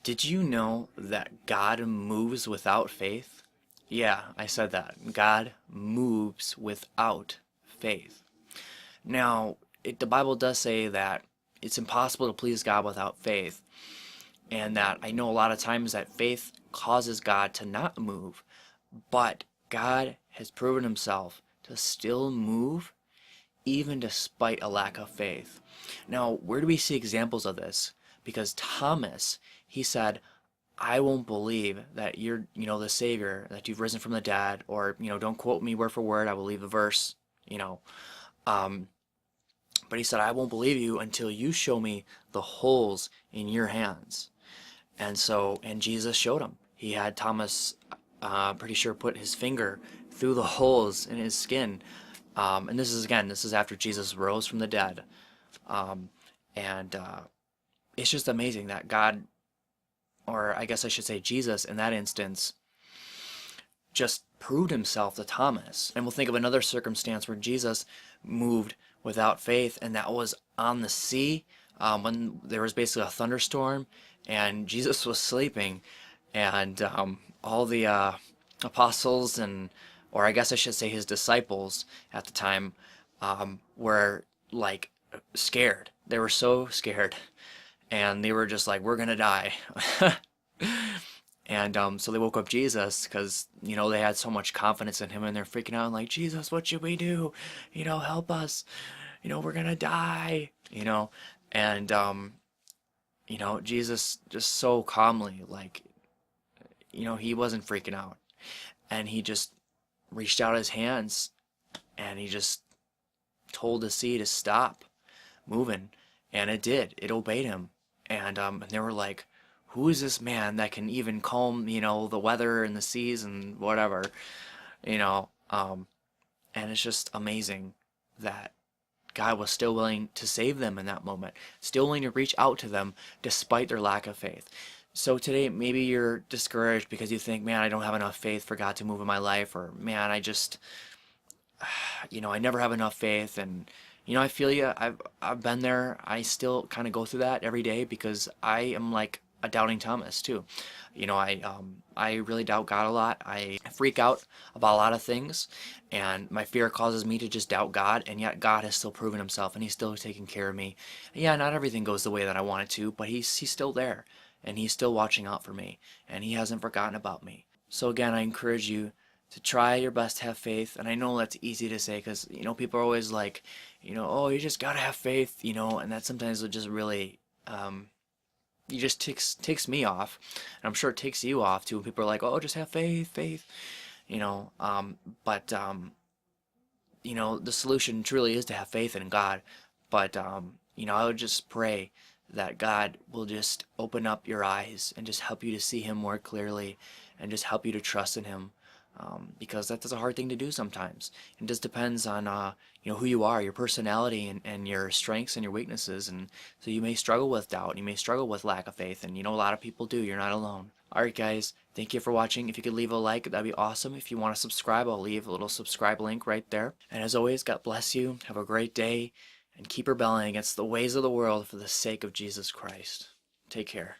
Did you know that God moves without faith? Yeah, I said that. God moves without faith. Now, the Bible does say that it's impossible to please God without faith, and that I know a lot of times that faith causes God to not move, but God has proven himself to still move even despite a lack of faith. Now, where do we see examples of this? Because Thomas, he said, I won't believe that you're, the Savior, that you've risen from the dead, or, don't quote me word for word, I will leave the verse, you know. Um, but he said, I won't believe you until you show me the holes in your hands. And Jesus showed him. He had Thomas, pretty sure, put his finger through the holes in his skin. And this is after Jesus rose from the dead. Um, and it's just amazing that God, or I guess I should say Jesus in that instance, just proved himself to Thomas. And we'll think of another circumstance where Jesus moved without faith, and that was on the sea when there was basically a thunderstorm and Jesus was sleeping, and all the apostles, or I guess I should say his disciples at the time, were like scared. They were so scared, and they were just like, we're gonna die. And so they woke up Jesus because, they had so much confidence in him, and they're freaking out like, Jesus, what should we do? Help us. We're gonna die. And Jesus just so calmly, like, he wasn't freaking out. And he just reached out his hands and he just told the sea to stop moving. And it did. It obeyed him. And they were like, who is this man that can even calm, the weather and the seas and whatever, you know? And it's just amazing that God was still willing to save them in that moment, still willing to reach out to them despite their lack of faith. So today, maybe you're discouraged because you think, man, I don't have enough faith for God to move in my life, or man, I never have enough faith. And, I feel you. I've been there. I still kind of go through that every day because I am like a doubting Thomas too. I really doubt God a lot. I freak out about a lot of things, and my fear causes me to just doubt God. And yet God has still proven Himself, and He's still taking care of me. Yeah, not everything goes the way that I want it to, but He's still there, and He's still watching out for me, and He hasn't forgotten about me. So again, I encourage you to try your best to have faith. And I know that's easy to say because people are always like, oh, you just gotta have faith, and that sometimes will just really you just takes me off, and I'm sure it takes you off too when people are like, oh, just have faith, you know but the solution truly is to have faith in God. But I would just pray that God will just open up your eyes and just help you to see Him more clearly, and just help you to trust in Him, because that's a hard thing to do sometimes. It just depends on who you are, your personality, and your strengths and your weaknesses. And so you may struggle with doubt, you may struggle with lack of faith, and a lot of people do. You're not alone. All right, guys, thank you for watching. If you could leave a like, that'd be awesome. If you want to subscribe, I'll leave a little subscribe link right there. And as always, God bless you. Have a great day, and keep rebelling against the ways of the world for the sake of Jesus Christ. Take care.